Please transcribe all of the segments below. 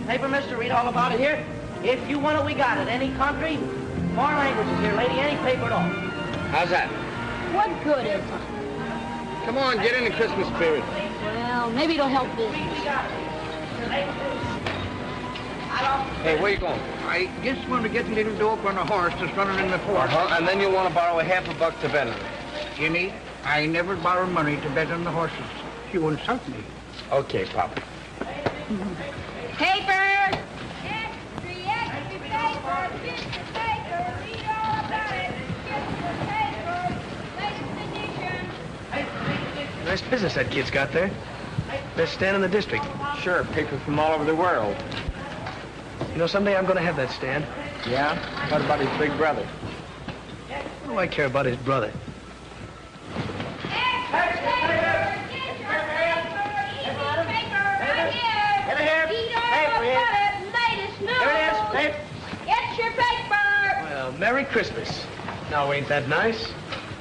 Paper, mister, read all about it here. If you want it, we got it. Any country, foreign languages here, lady, any paper at all. How's that? What good is it? Come on, get in the Christmas spirit. Well, maybe it'll help business. Hey, where you going? I just want to get a little dope on a horse that's running in the forest. And then you'll want to borrow $50 to bet on it. Jimmy, I never borrow money to bet on the horses. You insult me. Okay, Pop. Paper! Extra paper, picture paper, read all about it. Picture paper, latest edition. Nice business that kid's got there. Best stand in the district. Sure, paper from all over the world. You know, someday I'm going to have that stand. Yeah? What about his big brother? What do I care about his brother? Well, Merry Christmas. Now, ain't that nice?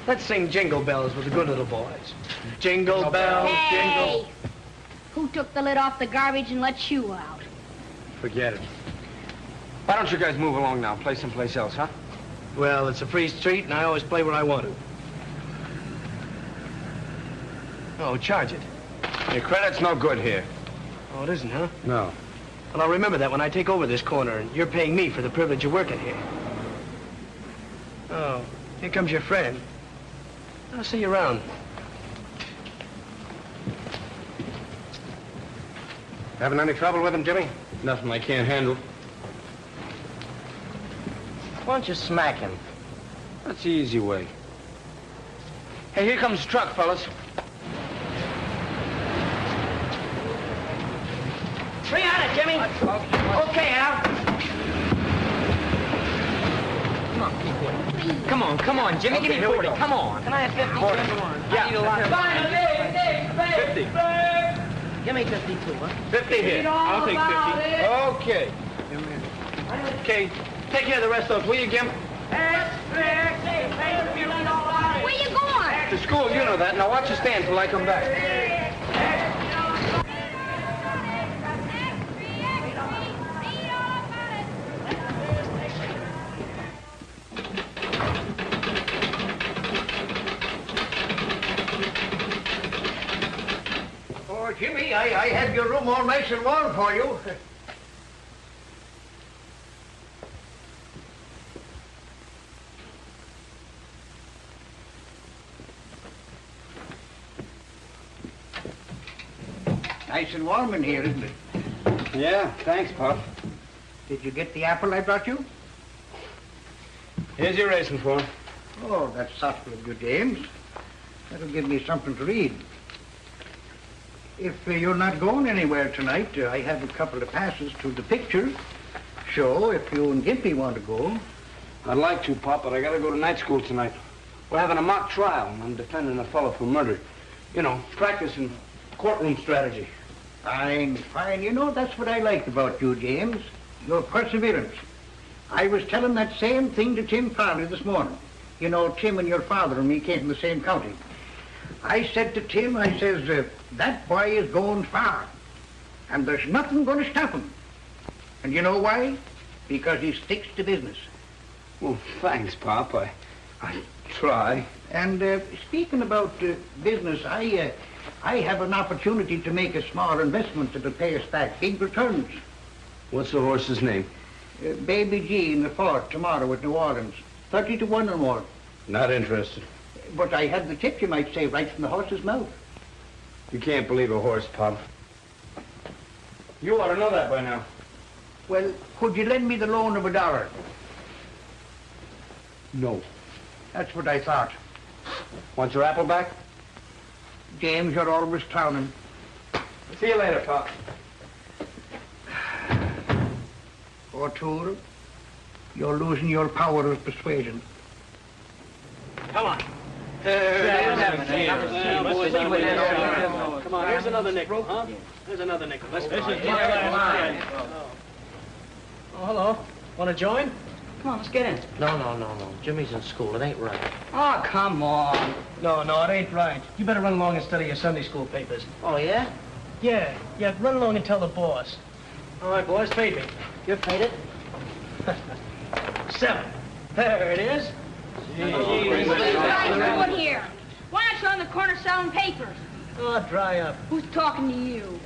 Let's sing Jingle Bells with the good little boys. Jingle bells, Hey! jingle... Who took the lid off the garbage and let you out? Forget it. Why don't you guys move along now? Play someplace else, huh? Well, it's a free street, and I always play where I want to. Oh, charge it. Your credit's no good here. Oh, it isn't, huh? No. Well, I'll remember that when I take over this corner, and you're paying me for the privilege of working here. Oh, here comes your friend. I'll see you around. Having any trouble with him, Jimmy? Nothing I can't handle. Why don't you smack him? That's the easy way. Hey, here comes the truck, fellas. 300, Jimmy. Okay, Al. Come on, Jimmy, give me 40. Come on. Can I have 50? 40. Yeah. Fine, 50. Give me 52, huh? 50 here. I'll take 50. Okay. Okay, take care of the rest of those, will you, Jim? Where you going? To school, you know that. Now watch your stand till I come back. Oh, Jimmy, I had your room all nice and warm for you. Nice and warm in here, isn't it? Yeah, thanks, Pop. Did you get the apple I brought you? Here's your racing form. Oh, that's thoughtful of you, James. That'll give me something to read. If you're not going anywhere tonight, I have a couple of passes to the picture show if you and Gimpy want to go. I'd like to, Pop, but I gotta go to night school tonight. We're having a mock trial, and I'm defending a fellow for murder. You know, practicing courtroom strategy. Fine, fine. You know, that's what I like about you, James. Your perseverance. I was telling that same thing to Tim Farley this morning. You know, Tim and your father and me came from the same county. I said to Tim, I says, that boy is going far. And there's nothing going to stop him. And you know why? Because he sticks to business. Well, thanks, Pop. I try. And speaking about business, I have an opportunity to make a small investment that'll pay us back big returns. What's the horse's name? Baby G in the fort tomorrow at New Orleans. 30 to 1 or more. Not interested. But I had the tip, you might say, right from the horse's mouth. You can't believe a horse, Pop. You ought to know that by now. Well, could you lend me the loan of $1? No. That's what I thought. Want your apple back? James, you're always clowning. See you later, Pop. O'Toole, you're losing your power of persuasion. Come on. Come on, here's another nickel, huh? Here's another nickel. Let's go. Oh, hello. Want to join? Come on, let's get in. No. Jimmy's in school. It ain't right. Oh, come on. No, it ain't right. You better run along and study your Sunday school papers. Oh, yeah? Yeah, run along and tell the boss. All right, boys, fade me. You're faded. 7. There it is. What are you guys doing here? Why aren't you on the corner selling papers? Oh, dry up. Who's talking to you?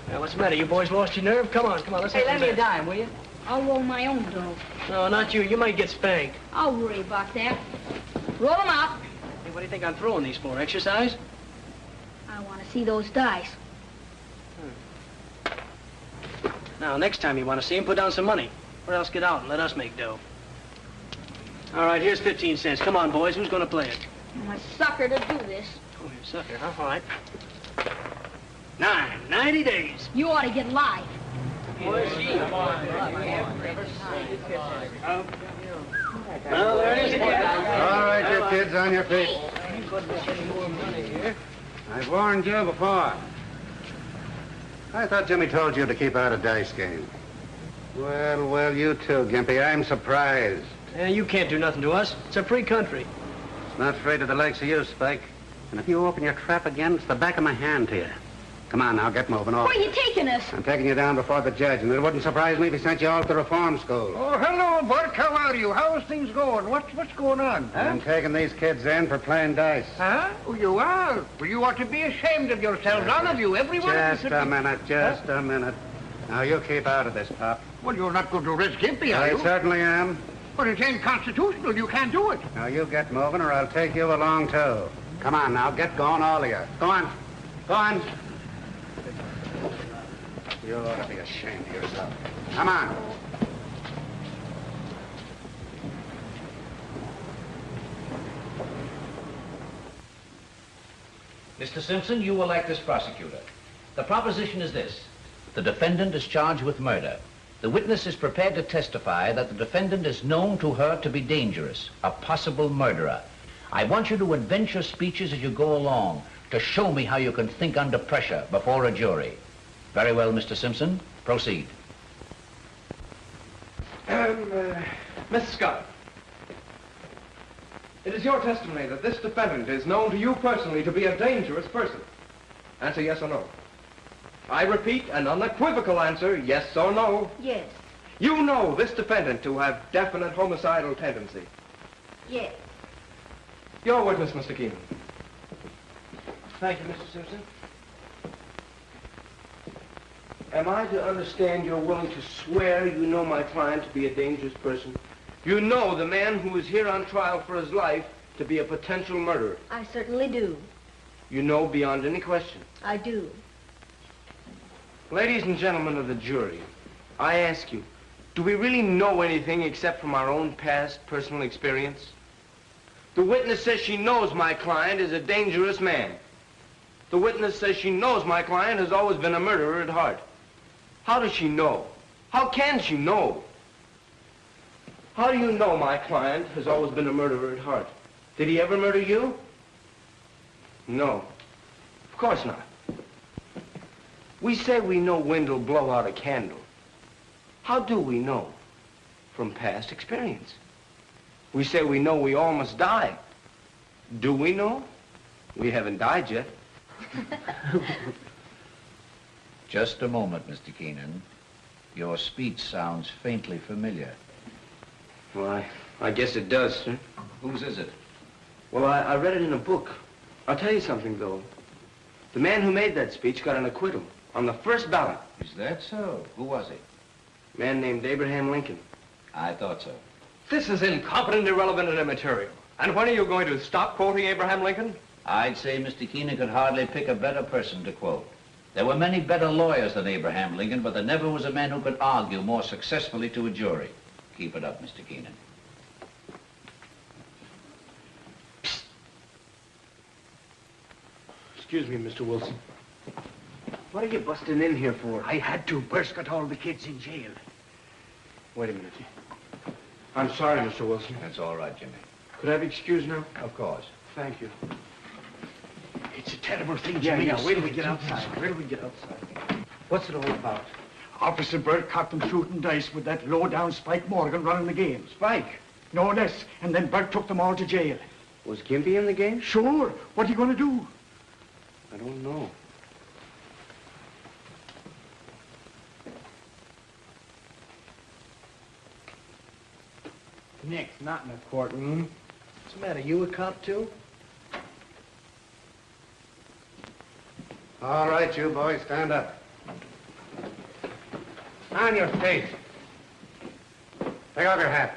Now, what's the matter? You boys lost your nerve? Come on, let's Hey, have lend some me a bets. dime, will you? I'll roll my own dough. No, not you. You might get spanked. I'll worry about that. Roll them out. Hey, what do you think I'm throwing these for? Exercise? I want to see those dice. Now, next time you want to see him, put down some money. Or else get out and let us make dough. All right, here's 15 cents. Come on, boys. Who's going to play it? I'm a sucker to do this. Oh, you're a sucker, huh? All right. 90 days. You ought to get live. Well, there it is. All right, you kids, on your feet. You couldn't get any more money here. I've warned you before. I thought Jimmy told you to keep out of dice games. Well, you too, Gimpy. I'm surprised. Yeah, you can't do nothing to us. It's a free country. Not afraid of the likes of you, Spike. And if you open your trap again, it's the back of my hand to you. Come on now, get moving. Where are you taking us? I'm taking you down before the judge, and it wouldn't surprise me if he sent you all to reform school. Oh, hello, Bert. How are you? How's things going? What's going on? Huh? I'm taking these kids in for playing dice. Huh? Oh, you are? Well, you ought to be ashamed of yourselves, all of you, everyone. Just a minute. Now, you keep out of this, Pop. Well, you're not going to risk Gimpy, are I you? certainly am. But it's unconstitutional. You can't do it. Now, you get moving, or I'll take you along, too. Come on, now, get going, all of you. Go on. You ought to be ashamed of yourself. Come on. Mr. Simpson, you will act as prosecutor. The proposition is this. The defendant is charged with murder. The witness is prepared to testify that the defendant is known to her to be dangerous, a possible murderer. I want you to invent your speeches as you go along to show me how you can think under pressure before a jury. Very well, Mr. Simpson. Proceed. Miss Scott, it is your testimony that this defendant is known to you personally to be a dangerous person. Answer yes or no. I repeat, an unequivocal answer, yes or no. Yes. You know this defendant to have definite homicidal tendency. Yes. Your witness, Mr. Keenan. Thank you, Mr. Simpson. Am I to understand you're willing to swear you know my client to be a dangerous person? You know the man who is here on trial for his life to be a potential murderer. I certainly do. You know beyond any question. I do. Ladies and gentlemen of the jury, I ask you, do we really know anything except from our own past personal experience? The witness says she knows my client is a dangerous man. The witness says she knows my client has always been a murderer at heart. How does she know? How can she know? How do you know my client has always been a murderer at heart? Did he ever murder you? No. Of course not. We say we know wind will blow out a candle. How do we know? From past experience. We say we know we all must die. Do we know? We haven't died yet. Just a moment, Mr. Keenan. Your speech sounds faintly familiar. Well, I guess it does, sir. Whose is it? Well, I read it in a book. I'll tell you something, though. The man who made that speech got an acquittal on the first ballot. Is that so? Who was he? A man named Abraham Lincoln. I thought so. This is incompetent, irrelevant, and immaterial. And when are you going to stop quoting Abraham Lincoln? I'd say Mr. Keenan could hardly pick a better person to quote. There were many better lawyers than Abraham Lincoln, but there never was a man who could argue more successfully to a jury. Keep it up, Mr. Keenan. Excuse me, Mr. Wilson. What are you busting in here for? I had to. Bert's got all the kids in jail. Wait a minute. I'm sorry, Mr. Wilson. That's all right, Jimmy. Could I be excused now? Of course. Thank you. It's a terrible thing, Yeah, Jimmy. yeah. Wait till we get outside. Wait till we get outside. What's it all about? Officer Bert caught them shooting dice with that low-down Spike Morgan running the game. Spike. No less. And then Bert took them all to jail. Was Gimpy in the game? Sure. What are you going to do? I don't know. Nick's not in the courtroom. What's the matter? You a cop, too? All right, you boys, stand up. On your face. Take off your hat.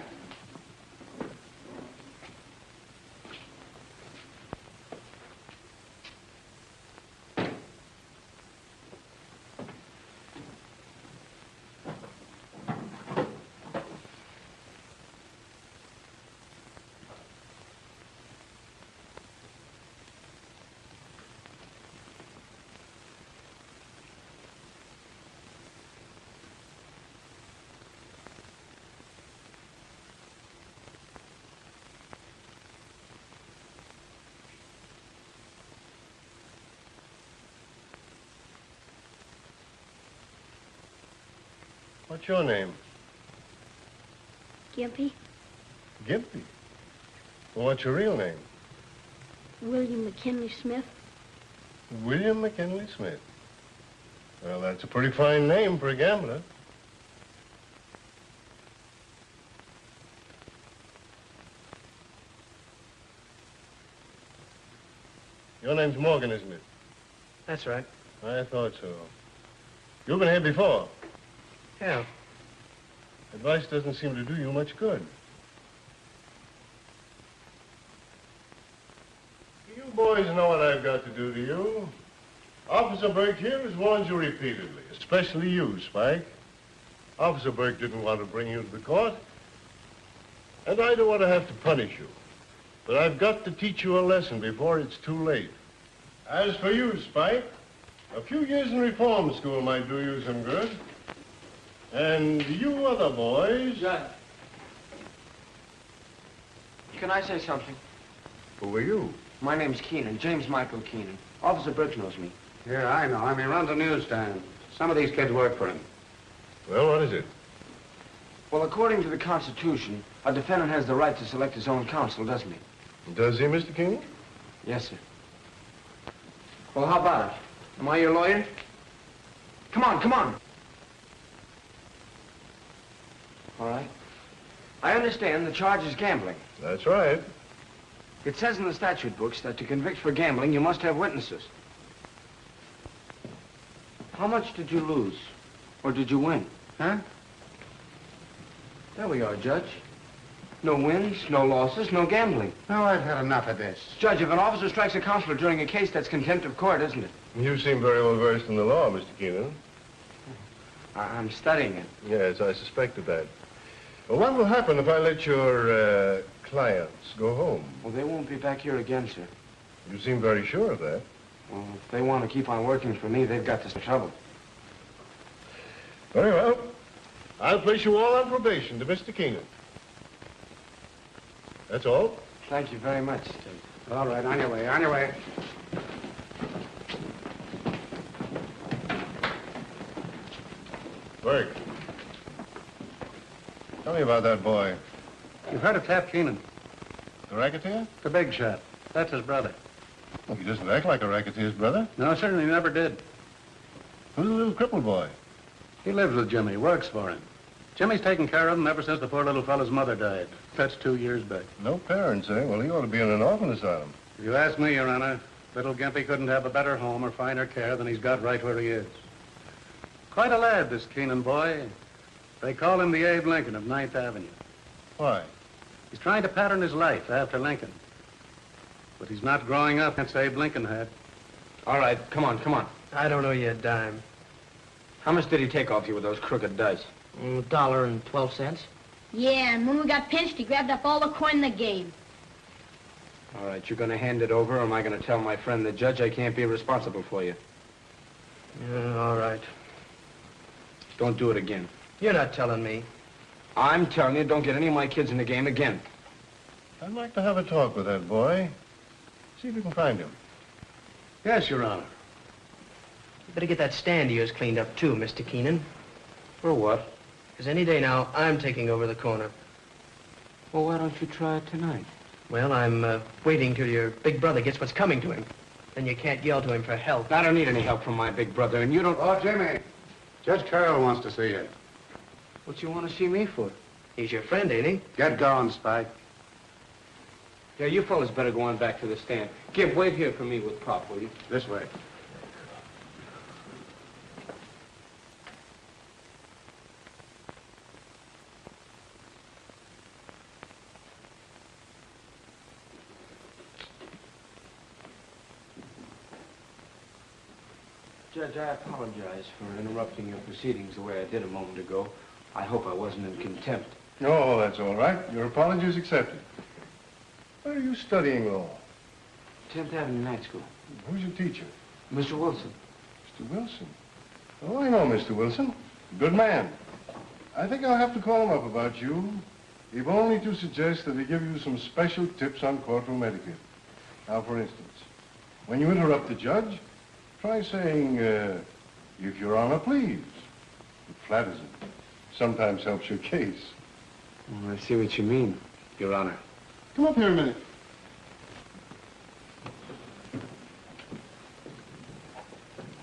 What's your name? Gimpy, Gimpy. Well, what's your real name? William McKinley Smith. William McKinley Smith. Well, that's a pretty fine name for a gambler. Your name's Morgan, isn't it? That's right. I thought so. You've been here before. Yeah. Advice doesn't seem to do you much good. You boys know what I've got to do to you. Officer Burke here has warned you repeatedly, especially you, Spike. Officer Burke didn't want to bring you to the court, and I don't want to have to punish you. But I've got to teach you a lesson before it's too late. As for you, Spike, a few years in reform school might do you some good. And you other boys... Judge. Can I say something? Who are you? My name's Keenan, James Michael Keenan. Officer Burke knows me. Yeah, I know him. He runs a newsstand. Some of these kids work for him. Well, what is it? Well, according to the Constitution, a defendant has the right to select his own counsel, doesn't he? Does he, Mr. Keenan? Yes, sir. Well, how about it? Am I your lawyer? Come on, come on. All right. I understand the charge is gambling. That's right. It says in the statute books that to convict for gambling, you must have witnesses. How much did you lose? Or did you win? Huh? There we are, Judge. No wins, no losses, no gambling. Oh, I've had enough of this. Judge, if an officer strikes a counselor during a case, that's contempt of court, isn't it? You seem very well versed in the law, Mr. Keenan. I'm studying it. Yes, I suspected that. Well, what will happen if I let your clients go home? Well, they won't be back here again, sir. You seem very sure of that. Well, if they want to keep on working for me, they've got this trouble. Very well. I'll place you all on probation to Mr. Keenan. That's all. Thank you very much. All right, on your way, on your way. Burke. Tell me about that boy. You've heard of Tap Keenan, The racketeer? the big shot. That's his brother. Well, he doesn't act like a racketeer's brother. No, certainly never did. Who's the little crippled boy? He lives with Jimmy, works for him. Jimmy's taken care of him ever since the poor little fellow's mother died. That's 2 years back. No parents, eh? Well, he ought to be in an orphan asylum. If you ask me, Your Honor, little Gimpy couldn't have a better home or finer care than he's got right where he is. Quite a lad, this Keenan boy. They call him the Abe Lincoln of 9th Avenue. Why? He's trying to pattern his life after Lincoln. But he's not growing up as Abe Lincoln had. All right, come on, come on. I don't owe you a dime. How much did he take off you with those crooked dice? $1.12. Yeah, and when we got pinched, he grabbed up all the coin in the game. All right, you're going to hand it over, or am I going to tell my friend the judge I can't be responsible for you? All right. Don't do it again. You're not telling me. I'm telling you, don't get any of my kids in the game again. I'd like to have a talk with that boy. See if you can find him. Yes, Your Honor. You better get that stand of yours cleaned up, too, Mr. Keenan. For what? Because any day now, I'm taking over the corner. Well, why don't you try it tonight? Well, I'm waiting till your big brother gets what's coming to him. Then you can't yell to him for help. I don't need any help from my big brother, and you don't... Oh, Jimmy. Judge Carroll wants to see you. What you want to see me for? He's your friend, ain't he? Get going, Spike. Yeah, you fellas better go on back to the stand. Gib, wait here for me with Pop, will you? This way. Judge, I apologize for interrupting your proceedings the way I did a moment ago. I hope I wasn't in contempt. Oh, that's all right. Your apology is accepted. Where are you studying law? 10th Avenue Night School. Who's your teacher? Mr. Wilson. Mr. Wilson. Oh, I know Mr. Wilson. Good man. I think I'll have to call him up about you, if only to suggest that he give you some special tips on courtroom etiquette. Now, for instance, when you interrupt the judge, try saying, if Your Honor, please. It flatters him. Sometimes helps your case. I see what you mean, Your Honor. Come up here a minute.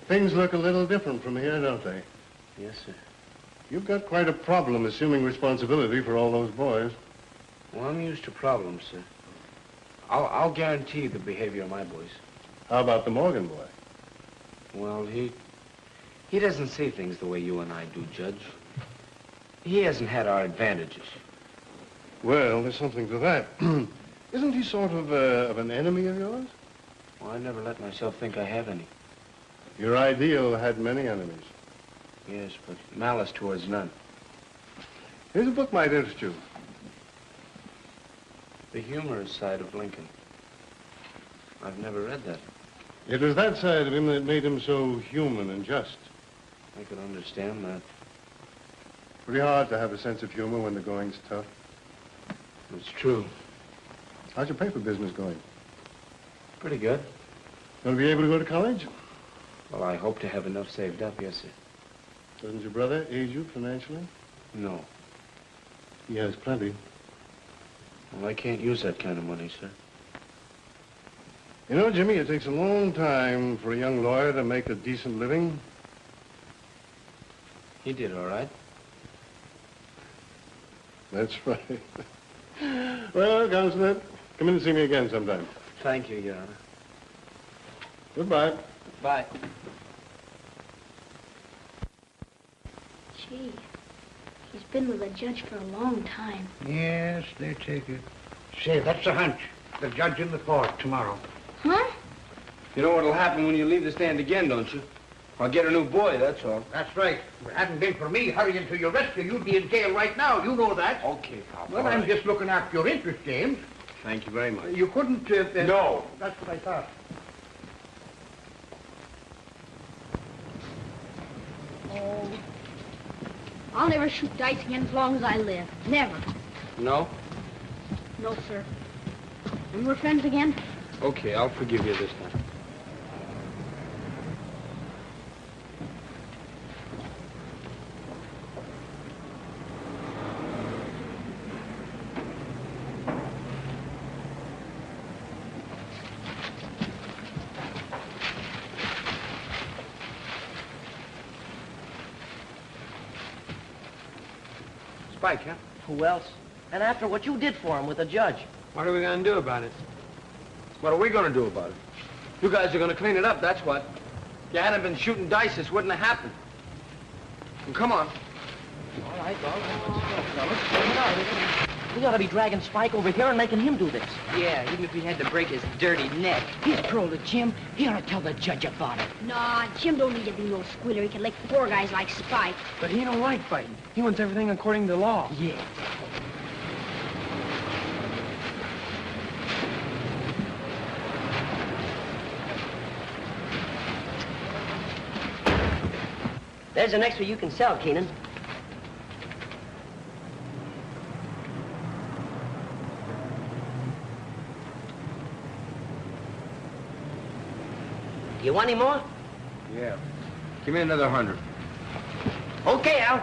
Things look a little different from here, don't they? Yes, sir. You've got quite a problem assuming responsibility for all those boys. Well, I'm used to problems, sir. I'll guarantee the behavior of my boys. How about the Morgan boy? Well, he doesn't see things the way you and I do, Judge. He hasn't had our advantages. Well, there's something to that. Isn't he sort of an enemy of yours? Well, I never let myself think I have any. Your ideal had many enemies. Yes, but malice towards none. Here's a book might interest you. The humorous side of Lincoln. I've never read that. It was that side of him that made him so human and just. I could understand that. Pretty hard to have a sense of humor when the going's tough. It's true. How's your paper business going? Pretty good. Going to be able to go to college? Well, I hope to have enough saved up, yes, sir. Doesn't your brother aid you financially? No. He has plenty. Well, I can't use that kind of money, sir. You know, Jimmy, it takes a long time for a young lawyer to make a decent living. He did all right. That's right. Well, Counselor, come in and see me again sometime. Thank you, Your Honor. Goodbye. Bye. Gee, he's been with a judge for a long time. Yes, they take it. Say, that's a hunch. The judge in the court tomorrow. Huh? You know what'll happen when you leave the stand again, don't you? I'll get a new boy, that's all. That's right. If it hadn't been for me hurrying to your rescue, you'd be in jail right now. You know that. Okay, Pop. Well, I'm just looking after your interest, James. Thank you very much. You couldn't... No. That's what I thought. Oh. I'll never shoot dice again as long as I live. Never. No? No, sir. And we're friends again? Okay, I'll forgive you this time. Spike, huh? Who else? And after what you did for him with the judge. What are we going to do about it? What are we going to do about it? You guys are going to clean it up, that's what. If you hadn't been shooting dice, this wouldn't have happened. Well, come on. All right, fellas. We ought to be dragging Spike over here and making him do this. Yeah, even if he had to break his dirty neck. He's pro to Jim. He ought to tell the judge about it. Nah, Jim don't need to be no squealer. He can lick four guys like Spike. But he don't like fighting. He wants everything according to law. Yeah. There's an extra you can sell, Keenan. Do you want any more? Yeah. Give me another 100. Okay, Al.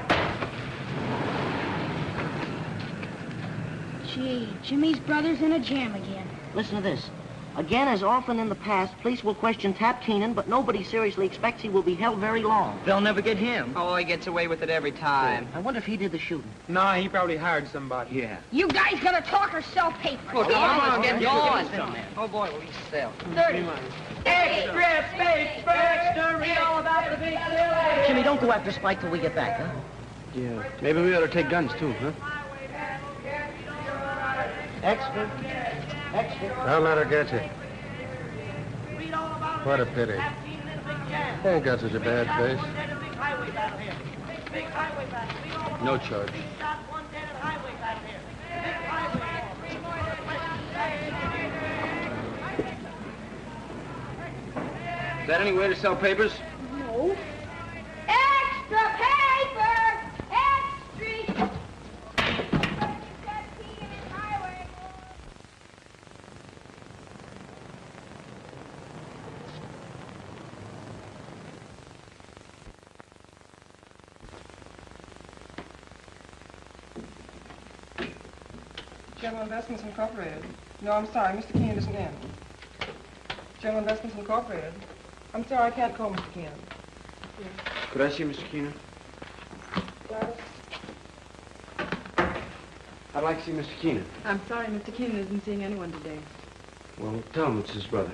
Gee, Jimmy's brother's in a jam again. Listen to this. Again, as often in the past, police will question Tap Keenan, but nobody seriously expects he will be held very long. They'll never get him. Oh, he gets away with it every time. I wonder if he did the shooting. No, he probably hired somebody. Yeah. You guys gonna talk or sell papers? Oh, come on, let's get going. Oh, boy, will we sell? 30. Extra paper! Extra, read all about the big sale. Jimmy, don't go after Spike till we get back, huh? Yeah. Maybe we ought to take guns, too, huh? Extra. Extra. Don't let her get you. What a pity. He ain't got such a bad face. No charge. Is that any way to sell papers? No. Extra paper! Extra! General Investments Incorporated. No, I'm sorry, Mr. Keenan isn't in. General Investments Incorporated. I'm sorry, I can't call Mr. Keenan. Yes. Could I see Mr. Keenan? Gladys? I'd like to see Mr. Keenan. I'm sorry, Mr. Keenan isn't seeing anyone today. Well, tell him it's his brother.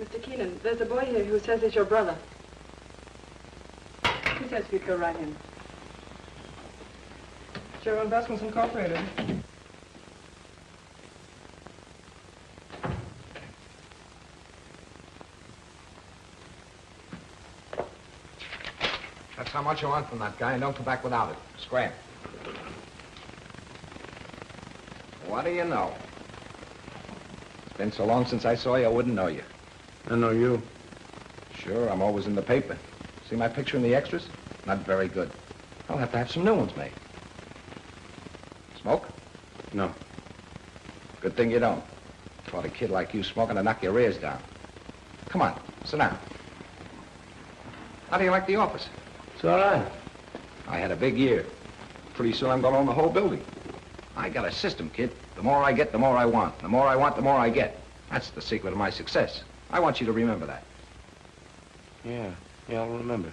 Mr. Keenan, there's a boy here who says he's your brother. He says you'd go right in. General Investments Incorporated. That's how much I want from that guy, and don't come back without it. Scram. What do you know? It's been so long since I saw you, I wouldn't know you. I know you. Sure, I'm always in the paper. See my picture in the extras? Not very good. I'll have to have some new ones made. Smoke? No. Good thing you don't. Caught a kid like you smoking to knock your ears down. Come on, sit down. How do you like the office? It's all right. I had a big year. Pretty soon I'm going to own the whole building. I got a system, kid. The more I get, the more I want. The more I want, the more I get. That's the secret of my success. I want you to remember that. Yeah, I'll remember.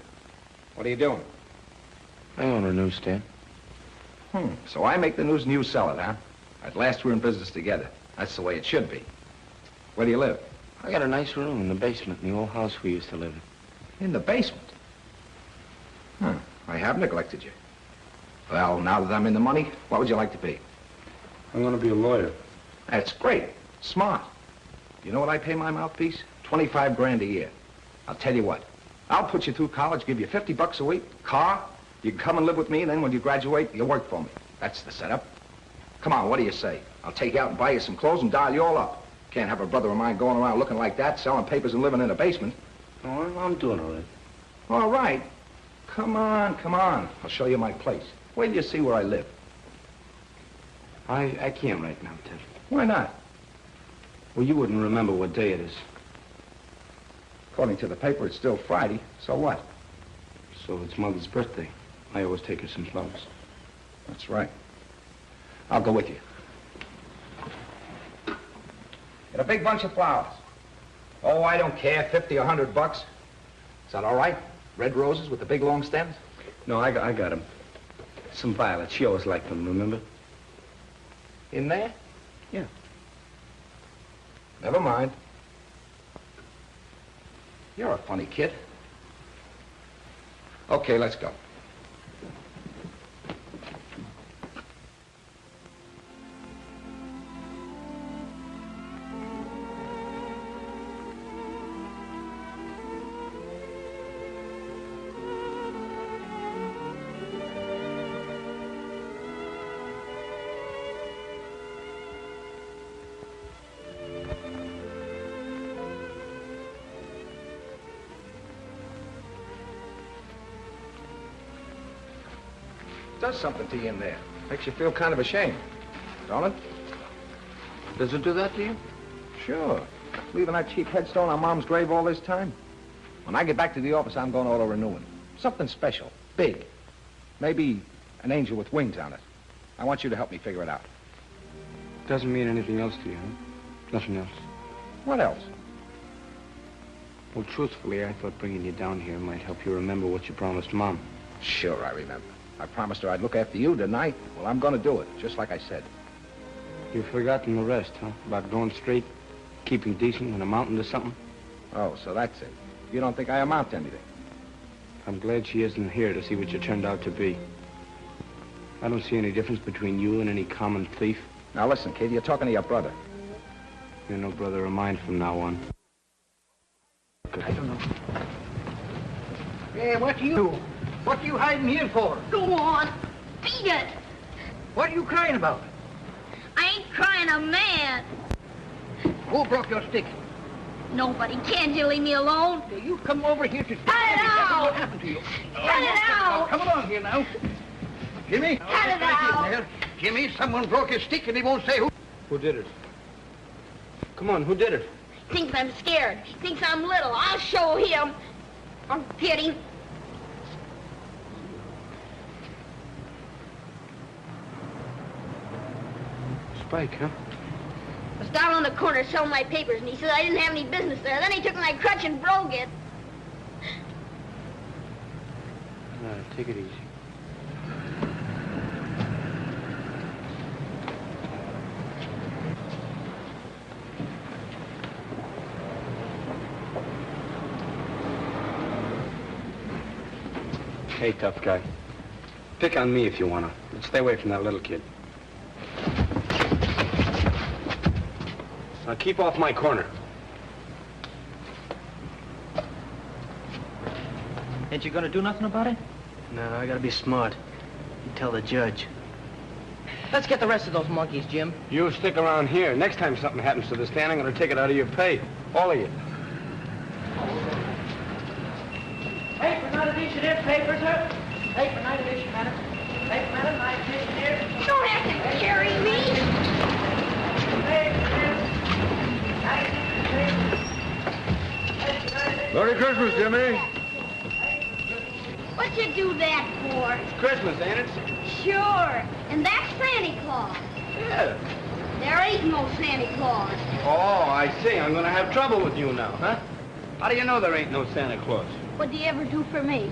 What are you doing? I own a newsstand. So I make the news and you sell it, huh? At last we're in business together. That's the way it should be. Where do you live? I got a nice room in the basement in the old house we used to live in. In the basement? I have neglected you. Well, now that I'm in the money, what would you like to be? I'm going to be a lawyer. That's great. Smart. You know what I pay my mouthpiece? 25 grand a year. I'll tell you what. I'll put you through college, give you $50 a week, car. You can come and live with me, and then when you graduate, you work for me. That's the setup. Come on, what do you say? I'll take you out and buy you some clothes and dial you all up. Can't have a brother of mine going around looking like that, selling papers and living in a basement. Oh, I'm doing all right. All right. Come on, come on. I'll show you my place. Wait till you see where I live. I can't right now, Ted. Why not? Well, you wouldn't remember what day it is. According to the paper, it's still Friday. So what? So it's Mother's birthday. I always take her some flowers. That's right. I'll go with you. Get a big bunch of flowers. Oh, I don't care, 50 or $100. Is that all right? Red roses with the big long stems? No, I got them. Some violets. She always liked them, remember? In there? Yeah. Never mind. You're a funny kid. Okay, let's go. Does something to you in there. Makes you feel kind of ashamed, don't it? Does it do that to you? Sure. Leaving that cheap headstone on Mom's grave all this time. When I get back to the office, I'm going auto-renewing. Something special, big. Maybe an angel with wings on it. I want you to help me figure it out. Doesn't mean anything else to you, huh? Nothing else. What else? Well, truthfully, I thought bringing you down here might help you remember what you promised Mom. Sure, I remember. I promised her I'd look after you tonight. Well, I'm gonna do it, just like I said. You've forgotten the rest, huh? About going straight, keeping decent, and amounting to something? Oh, so that's it. You don't think I amount to anything? I'm glad she isn't here to see what you turned out to be. I don't see any difference between you and any common thief. Now listen, kid, you're talking to your brother. You're no brother of mine from now on. I don't know. Hey, what are you hiding here for? Go on. Beat it. What are you crying about? I ain't crying, I'm mad. Who broke your stick? Nobody. Can't you leave me alone? You come over here to... Cut it out! What happened to you? Cut it out! Come along here now. Jimmy? Cut it out! Jimmy, someone broke his stick and he won't say who. Who did it? Come on, who did it? Thinks I'm scared. Thinks I'm little. I'll show him. I'll get him. Spike, huh? I was down on the corner selling my papers, and he said I didn't have any business there. Then he took my crutch and broke it. Take it easy. Hey, tough guy. Pick on me if you wanna. But stay away from that little kid. Now keep off my corner. Ain't you gonna do nothing about it? No, I gotta be smart. You tell the judge. Let's get the rest of those monkeys, Jim. You stick around here. Next time something happens to this stand, I'm gonna take it out of your pay. All of you. Paper, not edition here. Paper, sir. Paper, night edition, madam. Paper, madam, night edition here. You don't have to carry me. Merry Christmas, Jimmy. What'd you do that for? It's Christmas, ain't it? Sure. And that's Santa Claus. Yeah. There ain't no Santa Claus. Oh, I see. I'm gonna have trouble with you now, huh? How do you know there ain't no Santa Claus? What'd you ever do for me?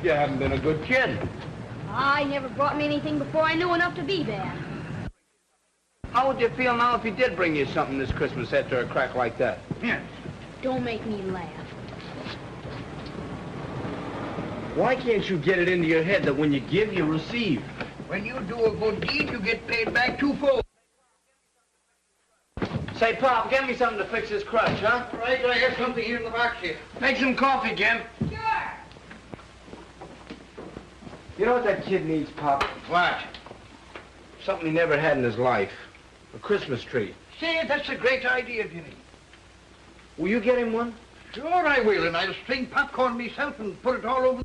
You haven't been a good kid. I never brought me anything before I knew enough to be bad. How would you feel now if he did bring you something this Christmas after a crack like that? Yes. Don't make me laugh. Why can't you get it into your head that when you give, you receive? When you do a good deed, you get paid back twofold. Say, Pop, get me something to fix this crutch, huh? All right, I have something here in the box here. Make some coffee, Jim. Sure. You know what that kid needs, Pop? What? Something he never had in his life. A Christmas tree. Say, that's a great idea, Jimmy. Will you get him one? Sure I will, and I'll string popcorn myself and put it all over.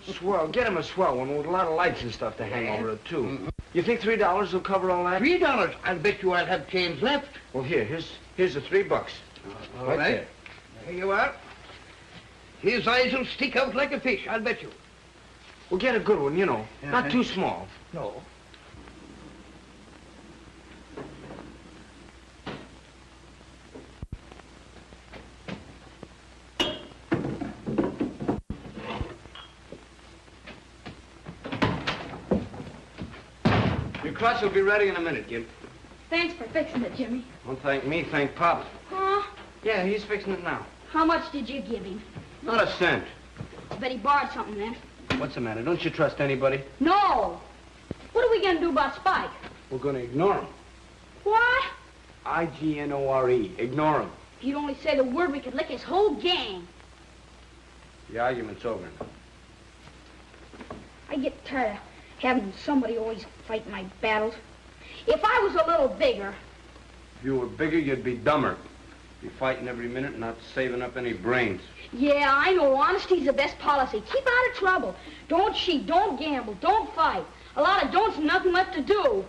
Swell. Get him a swell one with a lot of lights and stuff to hang over it, too. You think $3 will cover all that? $3? I'll bet you I'll have change left. Well, here's the $3. All right. There. There you are. His eyes will stick out like a fish, I'll bet you. Well, get a good one, you know. Not too small. No. Your crutch will be ready in a minute, Gimp. Thanks for fixing it, Jimmy. Don't thank me, thank Pop. Huh? Yeah, he's fixing it now. How much did you give him? Not a cent. I bet he borrowed something then. What's the matter? Don't you trust anybody? No. What are we going to do about Spike? We're going to ignore him. What? I-G-N-O-R-E. Ignore him. If you'd only say the word, we could lick his whole gang. The argument's over now. I get tired of having somebody always fight my battles. If I was a little bigger... If you were bigger, you'd be dumber. Be fighting every minute and not saving up any brains. Yeah, I know. Honesty's the best policy. Keep out of trouble. Don't cheat, don't gamble, don't fight. A lot of don'ts and nothing left to do.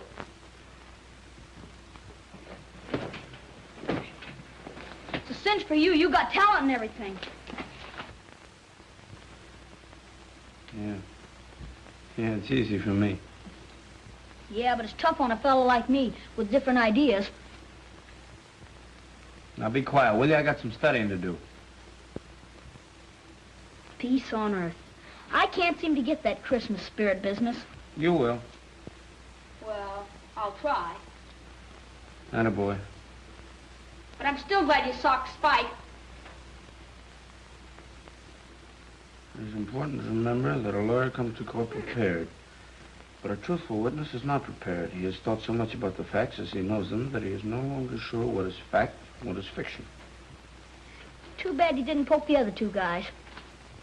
It's a cinch for you. You got talent and everything. Yeah. Yeah, it's easy for me. Yeah, but it's tough on a fellow like me with different ideas. Now be quiet, will you? I got some studying to do. Peace on earth. I can't seem to get that Christmas spirit business. You will. Well, I'll try. Attaboy. But I'm still glad you socked Spike. It's important to remember that a lawyer comes to court prepared. But a truthful witness is not prepared. He has thought so much about the facts as he knows them that he is no longer sure what is fact and what is fiction. Too bad you didn't poke the other two guys.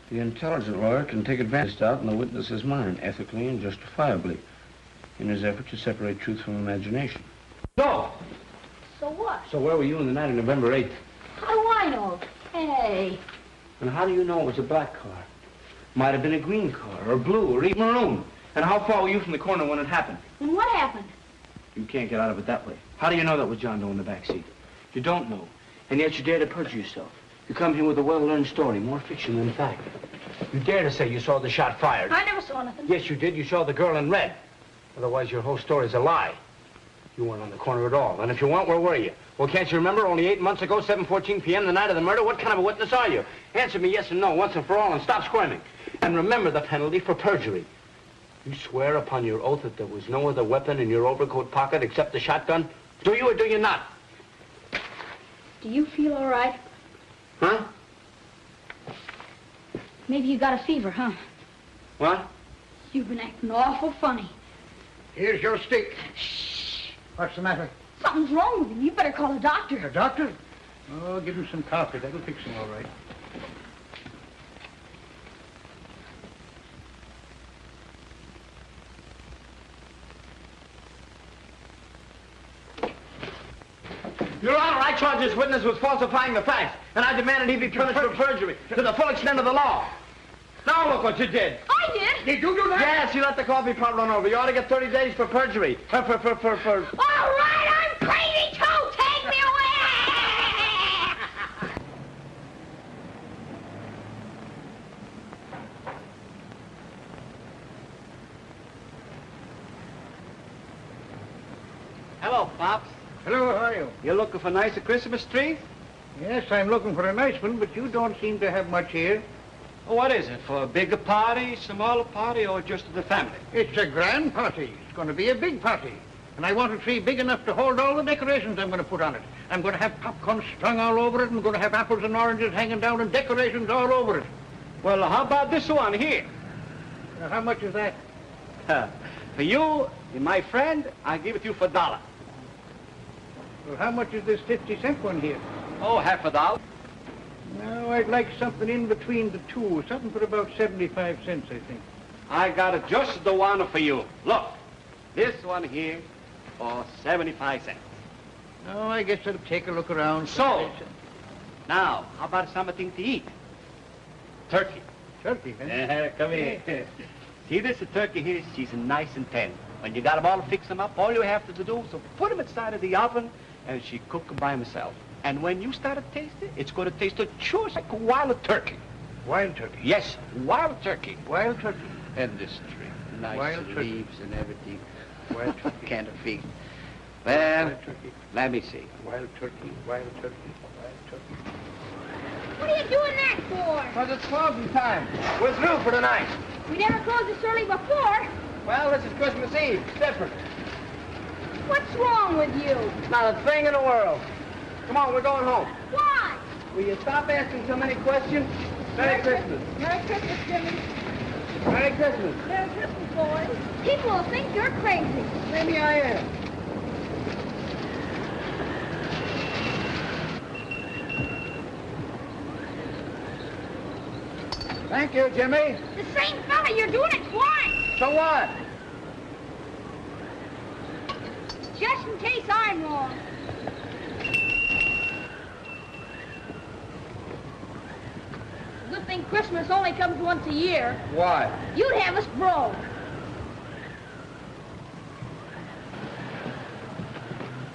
The intelligent lawyer can take advantage out in the witness's mind, ethically and justifiably, in his effort to separate truth from imagination. No! So what? So where were you on the night of November 8th? How do I know? Hey. And how do you know it was a black car? Might have been a green car, or blue, or even maroon. And how far were you from the corner when it happened? And what happened? You can't get out of it that way. How do you know that was John Doe in the back seat? You don't know. And yet you dare to perjure yourself. You come here with a well-learned story, more fiction than fact. You dare to say you saw the shot fired. I never saw nothing. Yes, you did. You saw the girl in red. Otherwise, your whole story's a lie. You weren't on the corner at all. And if you weren't, where were you? Well, can't you remember only 8 months ago, 7:14 p.m., the night of the murder? What kind of a witness are you? Answer me yes and no once and for all and stop squirming. And remember the penalty for perjury. You swear upon your oath that there was no other weapon in your overcoat pocket except the shotgun? Do you or do you not? Do you feel all right? Huh? Maybe you got a fever, huh? What? You've been acting awful funny. Here's your stick. Shh. What's the matter? Something's wrong with him. You better call a doctor. A doctor? Oh, give him some coffee. That'll fix him all right. Your Honor, I charge this witness with falsifying the facts, and I demanded he be punished for perjury to the full extent of the law. Now look what you did. I did? Did you do that? Yes, you let the coffee pot run over. You ought to get 30 days for perjury. All right, I'm crazy too. Take me away. Hello, Pops. Hello, how are you? You looking for nicer Christmas trees? Yes, I'm looking for a nice one, but you don't seem to have much here. Oh, what is it? For a bigger party, smaller party, or just the family? It's a grand party. It's going to be a big party. And I want a tree big enough to hold all the decorations I'm going to put on it. I'm going to have popcorn strung all over it. I'm going to have apples and oranges hanging down and decorations all over it. Well, how about this one here? Now, how much is that? For you, my friend, I give it to you for $1. Well, how much is this 50-cent one here? Oh, $50. No, I'd like something in between the two. Something for about 75 cents, I think. I got it just the one for you. Look, this one here for 75 cents. No, I guess I'll take a look around. So, now, how about something to eat? Turkey. Turkey, huh? Come here. See this turkey here? She's nice and tender. When you got them all fixed them up, all you have to do is put them inside of the oven, and she cook them by herself. And when you start to taste it, it's going to taste just like a wild turkey. Wild turkey? Yes, wild turkey. Wild turkey. And this tree, nice Wild turkey. leaves and everything. Wild turkey. Kind of feed. Well, Wild turkey. let me see. Wild turkey, wild turkey, wild turkey. What are you doing that for? Because it's closing time. We're through for tonight. We never closed this early before. Well, this is Christmas Eve. It's different. What's wrong with you? Not a thing in the world. Come on, we're going home. Why? Will you stop asking so many questions? Merry Christmas. Merry Christmas, Jimmy. Merry Christmas. Merry Christmas, boys. People will think you're crazy. Maybe I am. Thank you, Jimmy. The same fella, you're doing it twice. So what? Just in case I'm wrong. Good thing Christmas only comes once a year. Why? You'd have us broke.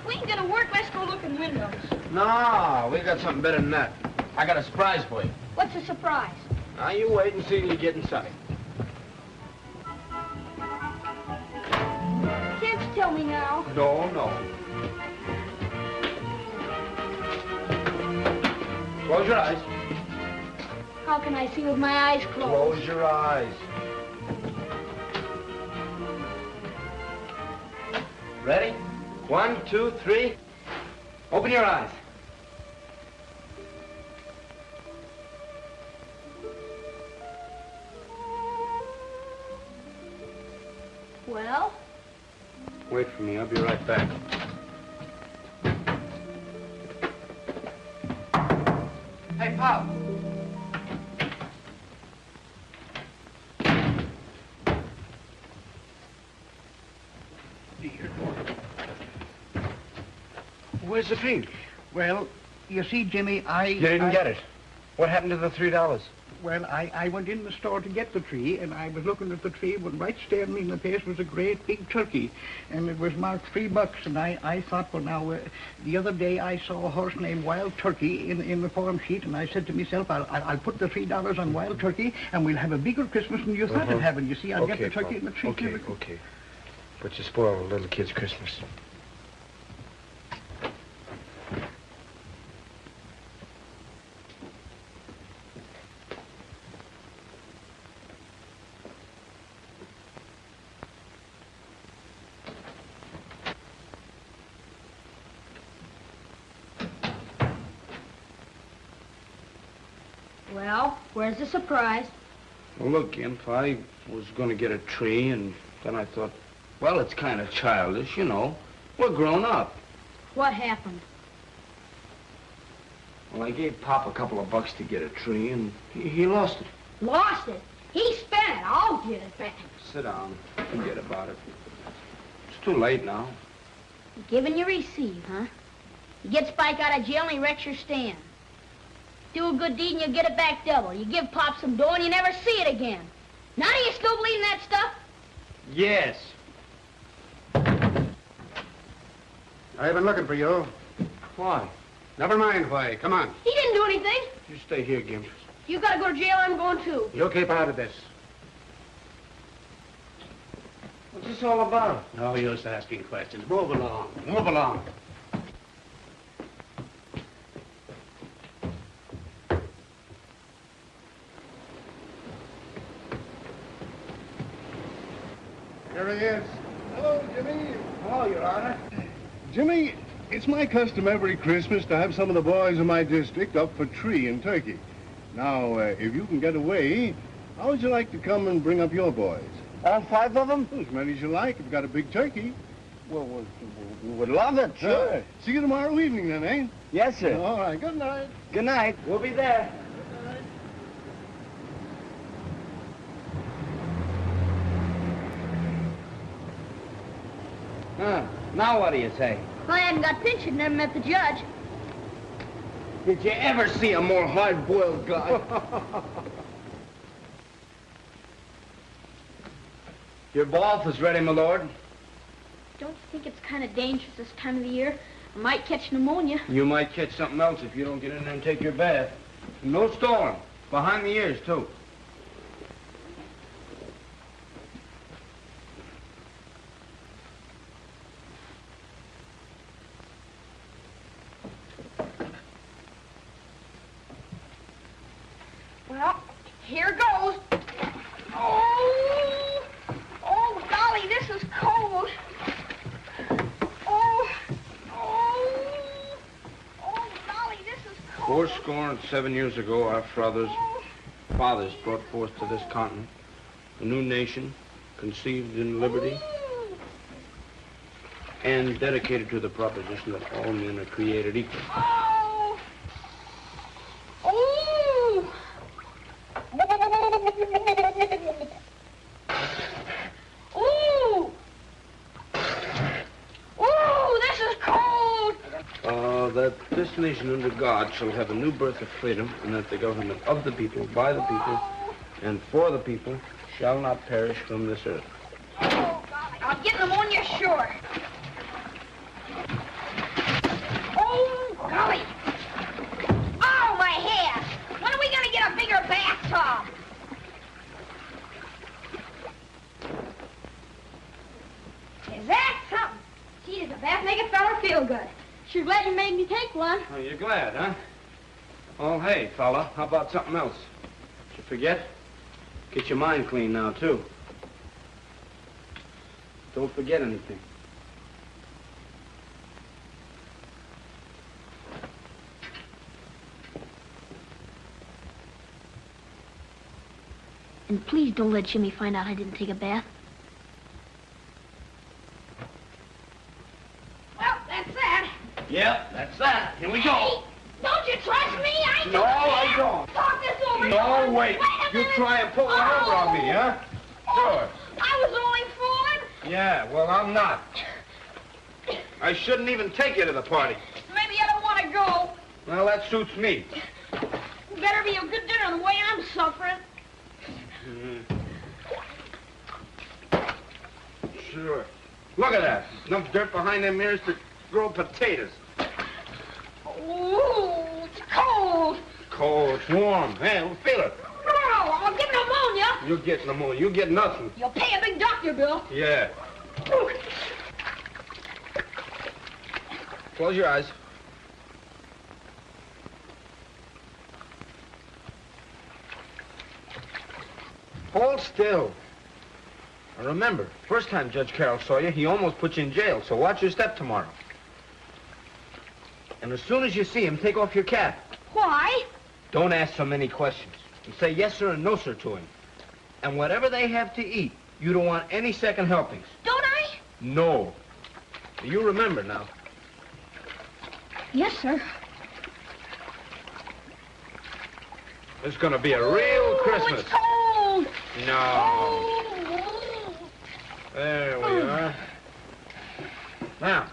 We ain't gonna work, let's go look in windows. No, we got something better than that. I got a surprise for you. What's the surprise? Now, you wait and see till you get inside. Kids, tell me now. No, no. Close your eyes. How can I see with my eyes closed? Close your eyes. Ready? 1, 2, 3. Open your eyes. Well? Wait for me. I'll be right back. Hey, Pop. Where's the tree? Well, you see, Jimmy, You didn't get it. What happened to the $3? Well, I went in the store to get the tree, and I was looking at the tree when right staring me in the face was a great big turkey, and it was marked $3, and I thought, well, now, the other day I saw a horse named Wild Turkey in the form sheet, and I said to myself, I'll put the $3 on Wild Turkey, and we'll have a bigger Christmas than you thought of having. You see, I'll get the turkey and the tree. Okay. But you spoil a little kid's Christmas. Well, where's the surprise? Well, look, Imp, I was going to get a tree, and then I thought, well, it's kind of childish, you know. We're grown up. What happened? Well, I gave Pop a couple of bucks to get a tree, and he lost it. Lost it? He spent it. I'll get it back. Sit down. Forget about it. It's too late now. Giving you receive, huh? You get Spike out of jail and he wrecks your stand. Do a good deed and you get it back double. You give Pop some dough and you never see it again. Now do you still believe in that stuff? Yes. I've been looking for you. Why? Never mind why. Come on. He didn't do anything. You stay here, Gimp. You gotta go to jail, I'm going too. You'll keep out of this. What's this all about? No use asking questions. Move along. Move along. Here he is. Hello, Jimmy. Hello, Your Honor. Jimmy, it's my custom every Christmas to have some of the boys in my district up for tree and turkey. Now, if you can get away, how would you like to come and bring up your boys? All 5 of them? As many as you like. If you've got a big turkey. Well, we would love it, sure. See you tomorrow evening then, eh? Yes, sir. All right. Good night. Good night. We'll be there. Now what do you say? Well, I hadn't got pinched and never met the judge. Did you ever see a more hard-boiled guy? Your bath is ready, my lord. Don't you think it's kind of dangerous this time of the year? I might catch pneumonia. You might catch something else if you don't get in there and take your bath. No storm. Behind the ears, too. Well, here goes. Oh, golly, this is cold. Golly, this is cold. 407 years ago, our fathers brought forth to this continent a new nation conceived in liberty and dedicated to the proposition that all men are created equal. That this nation under God shall have a new birth of freedom, and that the government of the people, by the people, and for the people shall not perish from this earth. I'll get pneumonia sure. Oh, golly. Oh, my hair. When are we going to get a bigger bathtub? Is that something? glad you made me take one. Oh, you're glad, huh? Oh, hey, fella, how about something else? Did you forget? Get your mind clean now, too. Don't forget anything. And please don't let Jimmy find out I didn't take a bath. Well, that's that. Yep, that's that. Here we go. Hey, don't you trust me? I No, I don't. Talk this over. No, wait. a You minute. try and pull one over on me, huh? Sure. I was only fooling. Yeah, well, I'm not. I shouldn't even take you to the party. Maybe I don't want to go. Well, that suits me. Better be a good dinner the way I'm suffering. Sure. Look at that. Enough dirt behind them mirrors to grow potatoes. Ooh, it's cold. Cold, it's warm. Hey, we'll feel it. Oh, I'll get pneumonia. You'll get pneumonia. You'll get nothing. You'll pay a big doctor bill. Yeah. Close your eyes. Hold still. Now remember, first time Judge Carroll saw you, he almost put you in jail, so watch your step tomorrow. And as soon as you see him, take off your cap. Why? Don't ask so many questions. And say yes, sir, and no, sir, to him. And whatever they have to eat, you don't want any second helpings. Don't I? No. You remember now. Yes, sir. It's gonna be a real Christmas. It's cold. No. There we are. Now.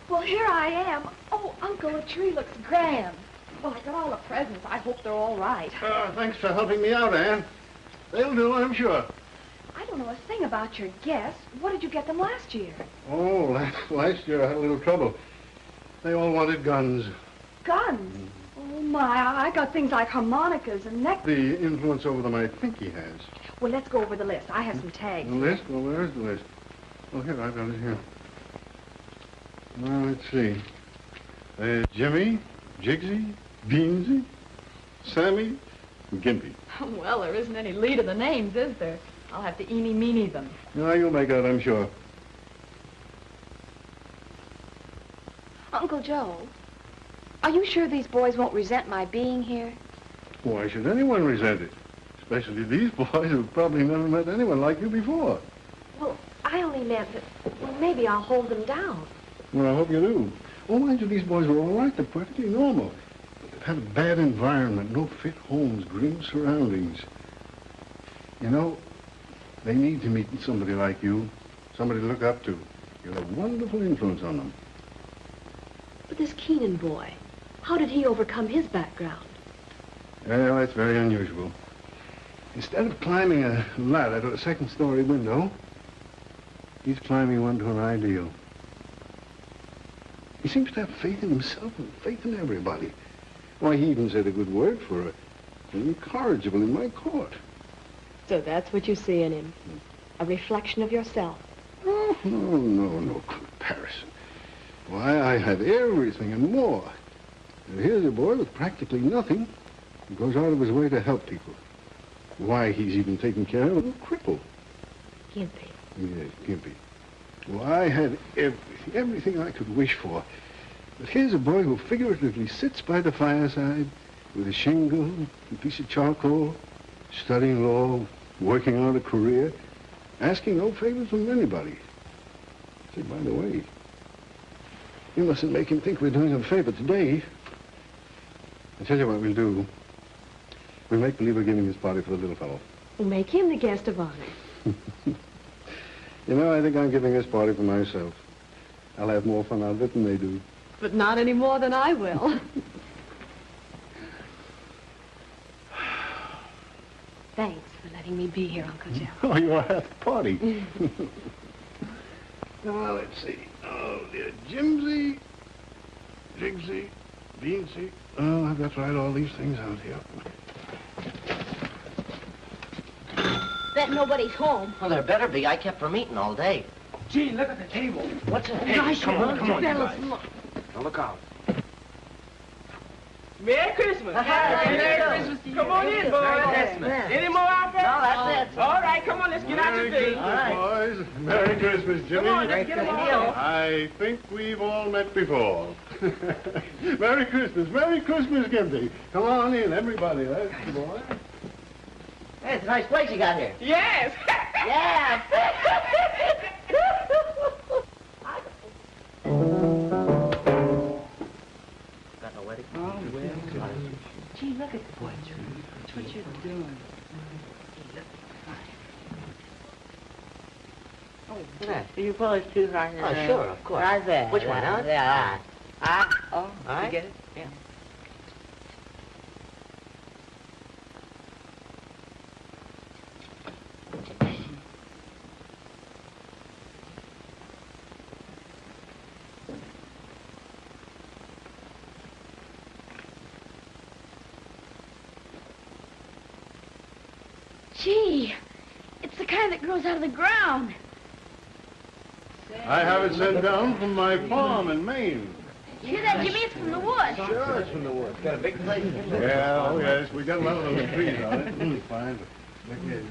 Well, here I am. Oh, Uncle, the tree looks grand. Well, I got all the presents. I hope they're all right. Thanks for helping me out, Ann. They'll do, I'm sure. I don't know a thing about your guests. What did you get them last year? Oh, last year I had a little trouble. They all wanted guns. Guns? Oh, my, I got things like harmonicas and neck... The influence over them I think he has. Well, let's go over the list. I have some tags. The list? Well, where's the list? Oh, here, I've got it here. Well, let's see. Jimmy, Jigsy, Beansy, Sammy, and Gimpy. Well, there isn't any lead in the names, is there? I'll have to eeny-meeny them. No, you'll make out, I'm sure. Uncle Joe, are you sure these boys won't resent my being here? Why should anyone resent it? Especially these boys who've probably never met anyone like you before. Well, I only meant that, well, maybe I'll hold them down. Well, I hope you do. Oh, mind you, these boys are all right. They're perfectly normal. But they've had a bad environment, no fit homes, grim surroundings. You know, they need to meet somebody like you, somebody to look up to. You'll have a wonderful influence on them. But this Keenan boy, how did he overcome his background? Well, that's very unusual. Instead of climbing a ladder to a second-story window, he's climbing one to an ideal. He seems to have faith in himself and faith in everybody. Why, he even said a good word for an incorrigible in my court. So that's what you see in him, a reflection of yourself. Oh, no comparison. Why, I have everything and more. And here's a boy with practically nothing who goes out of his way to help people. Why, he's even taking care of a little cripple. Gimpy. Yes, Gimpy. Well, I had everything I could wish for. But here's a boy who figuratively sits by the fireside with a shingle, a piece of charcoal, studying law, working on a career, asking no favors from anybody. Say, by the way, you mustn't make him think we're doing him a favor today. I tell you what we'll do. We'll make believe we're giving this party for the little fellow. We'll make him the guest of honor. You know, I think I'm giving this party for myself. I'll have more fun out of it than they do. But not any more than I will. Thanks for letting me be here, Uncle Joe. Oh, you are at the party. Now, let's see. Oh, dear. Jimsy, Jigsy, Beans, see? Oh, I've got to write all these things out here. Bet nobody's home. Well, there better be. I kept from eating all day. Gee, look at the table. What's it? Hey, come on, you guys. Look. Now look out. Merry Christmas. Merry Christmas. Come on in, boys. Any more out there? No, that's it. All right, come on, let's get out your Merry things. Christmas, boys. Merry Christmas, Jimmy. Come on, let's get them all. I think we've all met before. Merry Christmas, Gimpy. Come on in, everybody. That's the boy. Hey, it's a nice place you got here. Yes. Yeah. Got no wedding? Oh, well. Gee, look at the boy. That's what you're doing. Oh, You pull his tooth right here. Oh, sure, of course. Right there. Which one, huh? Yeah. Oh, All right. you get it? Yeah. Gee, it's the kind that grows out of the ground. I have it sent down from my farm in Maine. You hear that, Jimmy? It's from the woods. Sure, it's from the woods. Got a big place. Yeah, oh yes, we got a lot of those trees on it. Fine. Look here.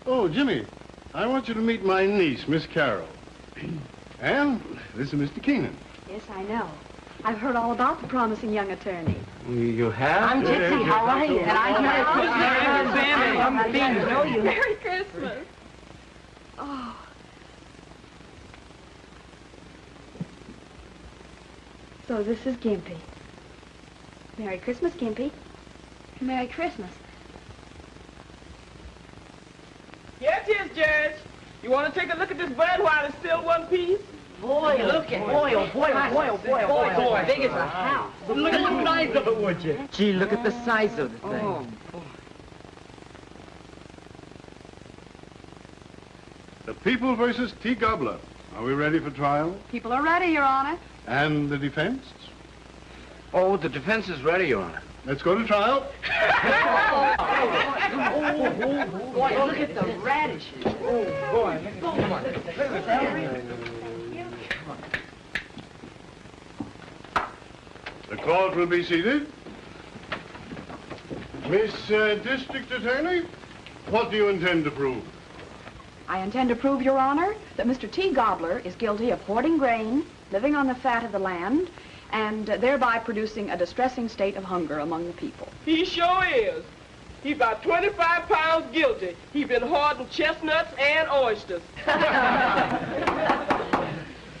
Oh, Jimmy, I want you to meet my niece, Miss Carroll. And this is Mr. Keenan. Yes, I know. I've heard all about the promising young attorney. You have? I'm Gypsy. How are you? And I'm Merry Christmas. Merry Christmas. Oh. So this is Gimpy. Merry Christmas, Gimpy. Merry Christmas. Here it is, Judge. You want to take a look at this bud while it's still one piece? Boy, look at boy, oh boy, oh boy, oh boy, oh boy, Boy, big as a house. Look at the size of it, would you? Gee, look at the size of the thing. Oh, boy. The People versus T. Gobbler. Are we ready for trial? People are ready, Your Honor. And the defense? Oh, the defense is ready, Your Honor. Let's go to trial. Boy, look at the radishes. Oh, boy. Come on. The court will be seated. Miss District Attorney, what do you intend to prove? I intend to prove, Your Honor, that Mr. T. Gobbler is guilty of hoarding grain, living on the fat of the land, and thereby producing a distressing state of hunger among the people. He sure is. He's about 25 pounds guilty. He's been hoarding chestnuts and oysters.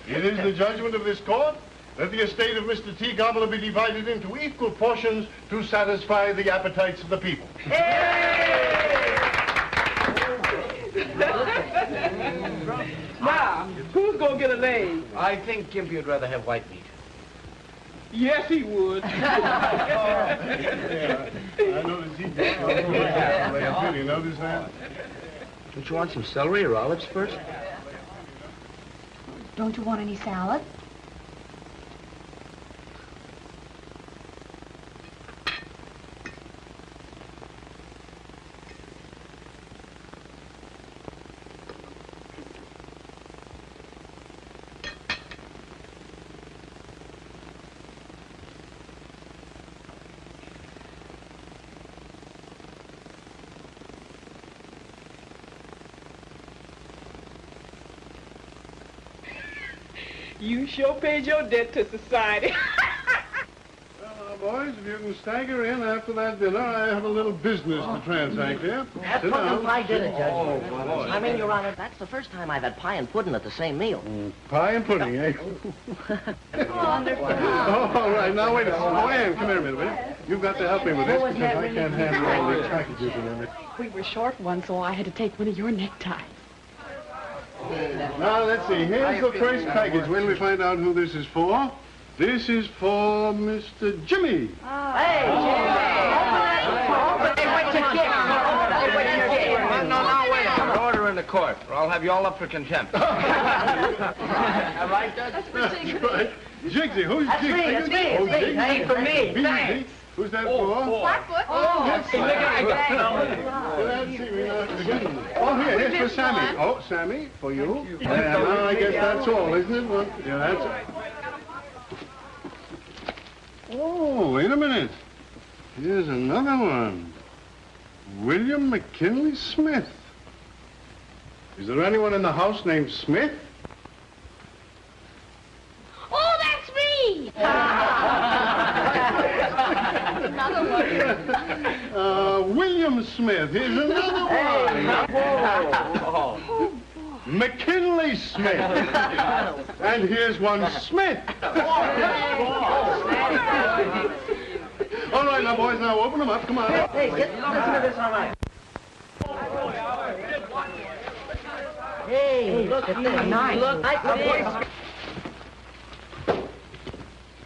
It is the judgment of this court that the estate of Mr. T. Gobbler be divided into equal portions to satisfy the appetites of the people. Now, who's gonna get a leg? I think Gimpy would rather have white meat. Yes, he would. Yeah, I noticed he did. Did you notice that? Don't you want some celery or olives first? Don't you want any salad? You sure paid your debt to society. Well, boys, if you can stagger in after that dinner, I have a little business to transact here. Have Sit pumpkin down. pie dinner, Judge. Oh, boy. I mean, Your Honor, that's the first time I've had pie and pudding at the same meal. Pie and pudding, eh? Oh, all right. Now, wait a minute. Oh, Ann, come here a minute, will you? You've got to help me with this because I can't handle all these packages in there. We were short one, so I had to take one of your neckties. Now, let's see. Here's the first package. When we find out who this is for. This is for Mr. Jimmy. Hey, Jimmy! Open it! Hey, wait till you get it. court, or I'll have you all up for contempt. All right, That's for Jigsy. Right. Jigsy, who's That's Jigsy? me, that's me, it's me. Hey, for me, Me, thanks. Who's that for? Flatfoot. Let's see. Look at Let's see. Oh, here's for Sammy. Oh, Sammy, for you. Now I guess that's all, isn't it? Well, yeah, that's all. Oh, wait a minute. Here's another one. William McKinley Smith. Is there anyone in the house named Smith? Oh, that's me! Another one. William Smith. Here's another one. McKinley Smith. And here's one Smith. All right, now, boys, now open them up. Come on. Hey, listen to this on my... Hey, look at this. Nice. Look at this.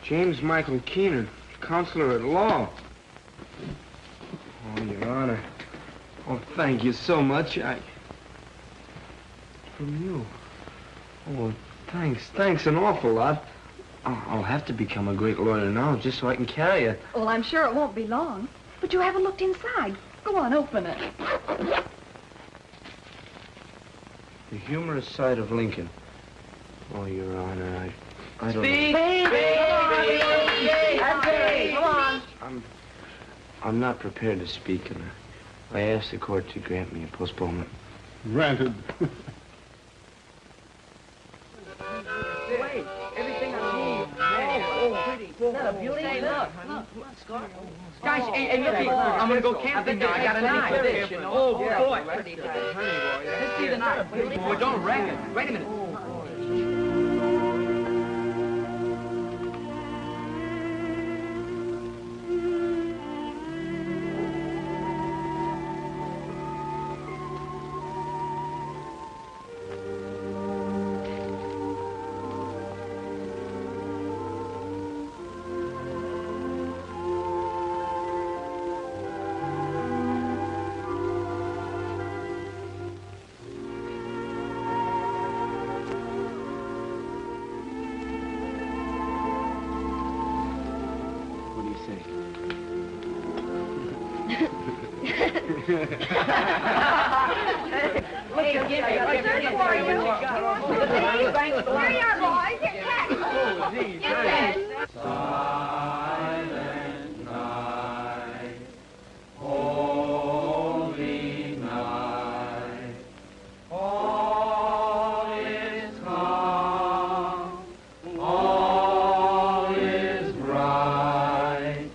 James Michael Keenan, counselor at law. Oh, Your Honor. Oh, thank you so much. From you. Oh, thanks an awful lot. I'll have to become a great lawyer now just so I can carry it. Well, I'm sure it won't be long. But you haven't looked inside. Go on, open it. The humorous side of Lincoln. Oh, Your Honor, I don't Speak! Come on. I'm not prepared to speak, and I asked the court to grant me a postponement. Granted. Wait, everything I need. Oh, pretty. Isn't that a beauty? Hey, look. Guys, hey, look, I'm gonna go camping now. I got a knife. Oh, boy. Let's see the knife. Boy, don't wreck it. Wait a minute. What do you say? Hey, give me. Here you are, boys. Get back. Get back. Silent night, holy night, all is calm, all is bright,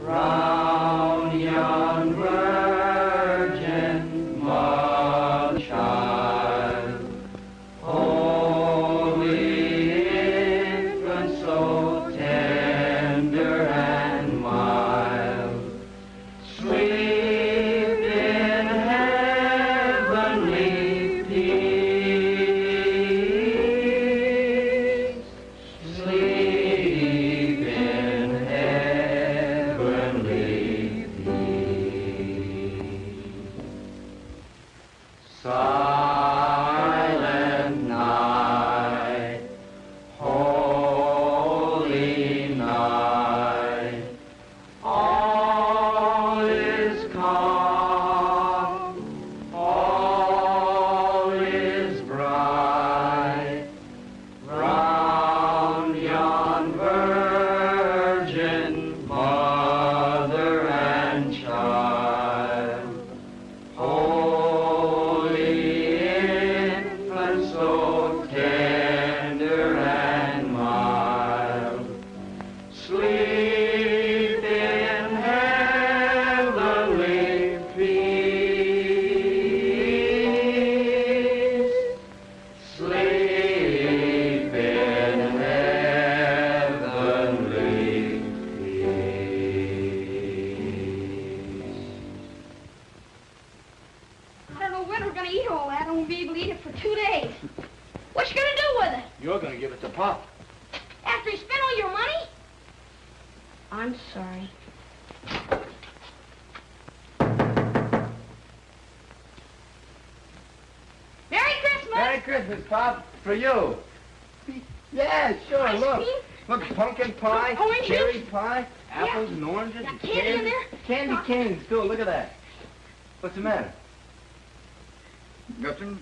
round young virgin mother child, holy infant so tender and mild, sleep in heavenly peace, sleep in heavenly peace. Silent night, holy night, all is calm, all is bright, round yon virgin mother and child, holy infant so tender and mild, sleep in heavenly peace, sleep in heavenly peace. I don't know when we're gonna eat all that. I won't be able to eat it for 2 days. What you gonna do with it? You're gonna give it to Pop. After he spent all your money? I'm sorry. Christmas, Pop. For you. Yeah, sure, Ice look. cream? Look, pumpkin pie, Oranges? cherry pie, apples and oranges. Got And candy in there? Candy canes, too. Look at that. What's the matter? Nothing.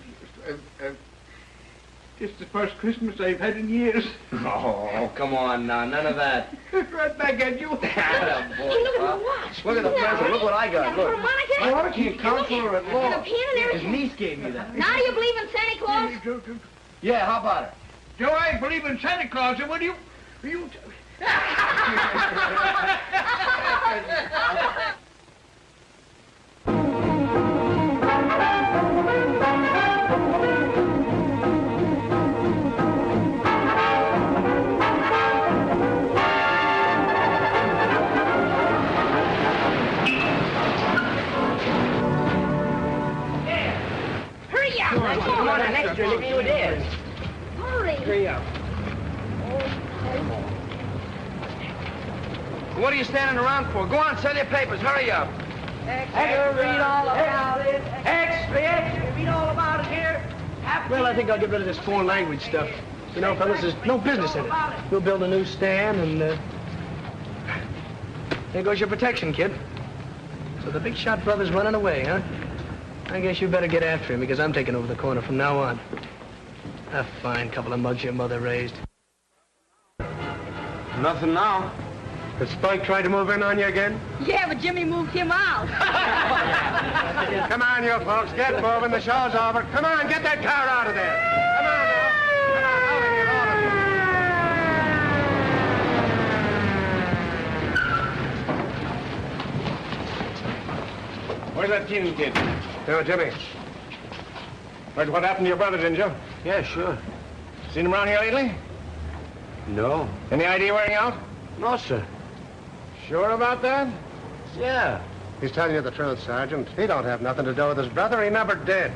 It's the first Christmas I've had in years. Oh, come on now. None of that. Right back at you. Boy, Hey, look at Pop. my watch. Look at the present. Look what I got. Look. Harmonica. Oh, I can't count for her at And all. a pen and His everything. niece gave me that. Now do you believe in Santa Claus? Yeah, how about it? Do I believe in Santa Claus? And what do you... Hurry up. Come on, an extra. Look who it is. Hurry. Hurry up. What are you standing around for? Go on, sell your papers. Hurry up. Extra, read all about it. Extra, read all about it here. Well, I think I'll get rid of this foreign language stuff. You know, fellas, there's no business in it. We'll build a new stand and, there goes your protection, kid. So the big shot brother's running away, huh? I guess you better get after him because I'm taking over the corner from now on. A fine couple of mugs your mother raised. Nothing now. Has Spike tried to move in on you again? Yeah, but Jimmy moved him out. Come on, you folks, get moving. The show's over. Come on, get that car out of there. Come on now. Come on, out of here, all of you. Where's that Keenan kid? Yo, Jimmy. Heard what happened to your brother, didn't you? Yeah, sure. Seen him around here lately? No. Any idea where he's out? No, sir. Sure about that? Yeah. He's telling you the truth, Sergeant. He don't have nothing to do with his brother. He never did.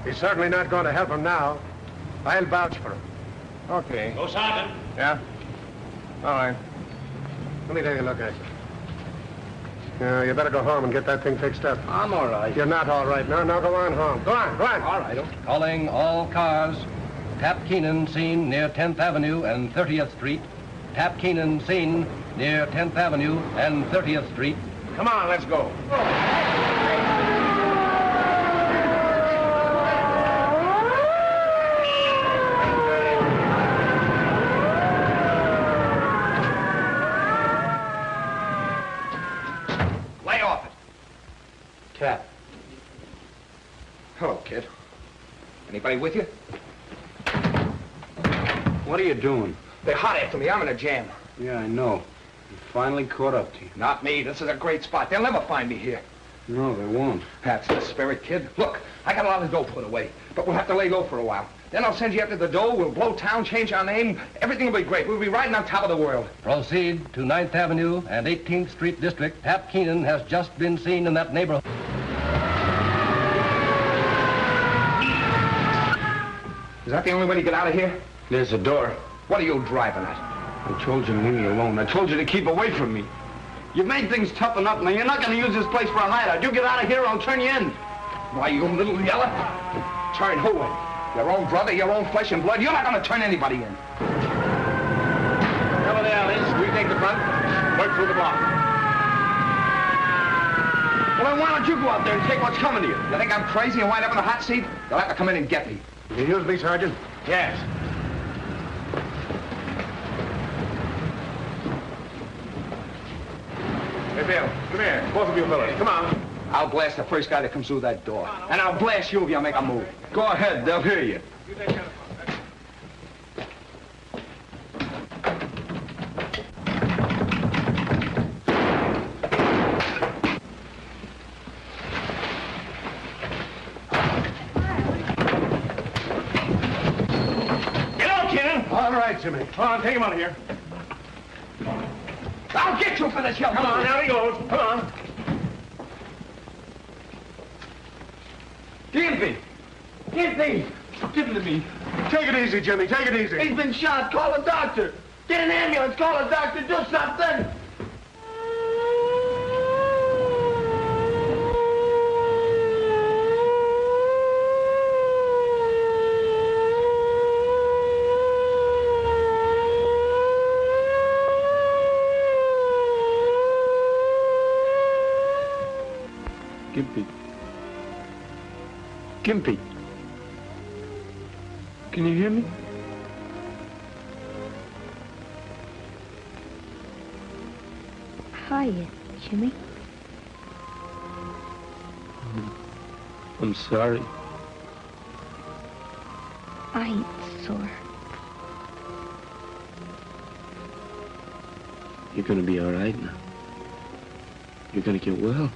He's certainly not going to help him now. I'll vouch for him. Okay. Go, Sergeant. Yeah? All right. Let me take a look at you. You better go home and get that thing fixed up. I'm all right. You're not all right. No, go on home. Go on. All right. Okay. Calling all cars. Tap Keenan seen near 10th Avenue and 30th Street. Tap Keenan seen near 10th Avenue and 30th Street. Come on, let's go. Lay off it. Tap. Hello, kid. Anybody with you? What are you doing? They're hot after me. I'm in a jam. Yeah, I know. You finally caught up to you. Not me. This is a great spot. They'll never find me here. No, they won't. That's the spirit, kid. Look, I got a lot of dough put away, but we'll have to lay low for a while. Then I'll send you after the dough. We'll blow town, change our name. Everything will be great. We'll be riding on top of the world. Proceed to 9th Avenue and 18th Street District. Tap Keenan has just been seen in that neighborhood. Is that the only way to get out of here? There's a door. What are you driving at? I told you to leave me alone. I told you to keep away from me. You've made things tough enough. Now, you're not going to use this place for a hideout. You get out of here, I'll turn you in. Why, you little yeller? Turn who in? Your own brother, your own flesh and blood? You're not going to turn anybody in. Cover the alleys. We take the front. Work through the block. Well, then why don't you go out there and take what's coming to you? You think I'm crazy and wind up in the hot seat? They'll have to come in and get me. You use me, Sergeant? Yes. Hey, Bill, come here. Both of you fellas, come on. I'll blast the first guy that comes through that door. And I'll blast you if you make a move. Go ahead, they'll hear you. You take care of it. Get on, Keenan! All right, Jimmy. Come on, take him out of here. I'll get you for this, you. Come on, now he goes. Come on. Gimpy! Gimpy! Give him to me. Take it easy, Jimmy. Take it easy. He's been shot. Call a doctor. Get an ambulance. Call a doctor. Do something. Gimpy. Gimpy. Can you hear me? Hiya, Jimmy. I'm sorry. I ain't sore. You're gonna be all right now. You're gonna get well.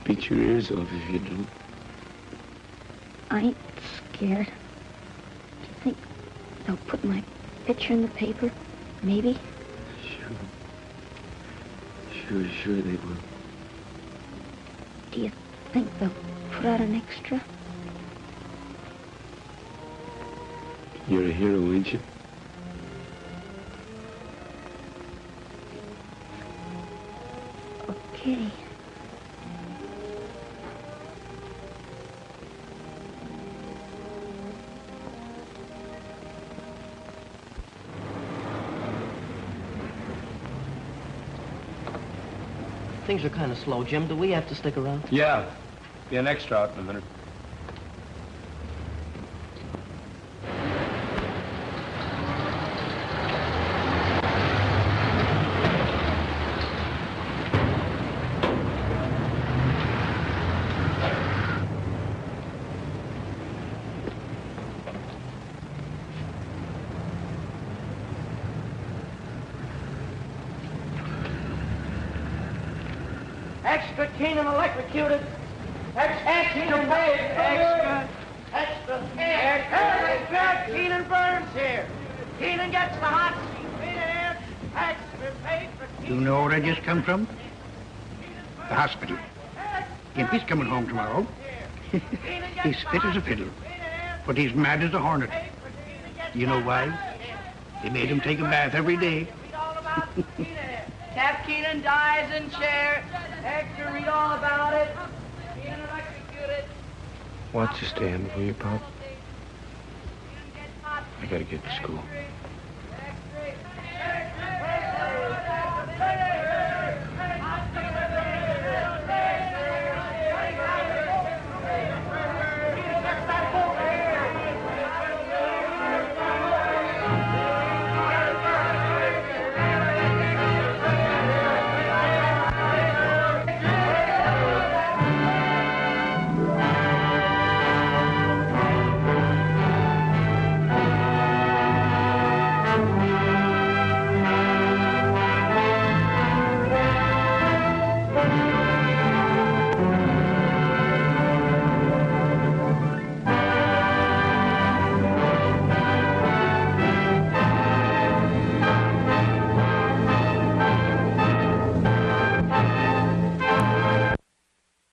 Beat your ears off if you don't. I ain't scared. Do you think they'll put my picture in the paper? Maybe? Sure they will. Do you think they'll put out an extra? You're a hero, ain't you? Okay. Things are kind of slow, Jim. Do we have to stick around? Yeah. Be an extra out in a minute. Extra Keenan electrocuted. Extra paid. Extra Keenan burns here. Keenan gets the hot seat. Extra paid for Do you know where I just come from? The hospital. Gimpy's coming home tomorrow. He's fit as a fiddle, but he's mad as a hornet. You know why? They made him take a bath every day. Cap Keenan dies in chair. Extra read all about it. Keenan electrocuted. Watch your stand, will you, Pop? I gotta get to school.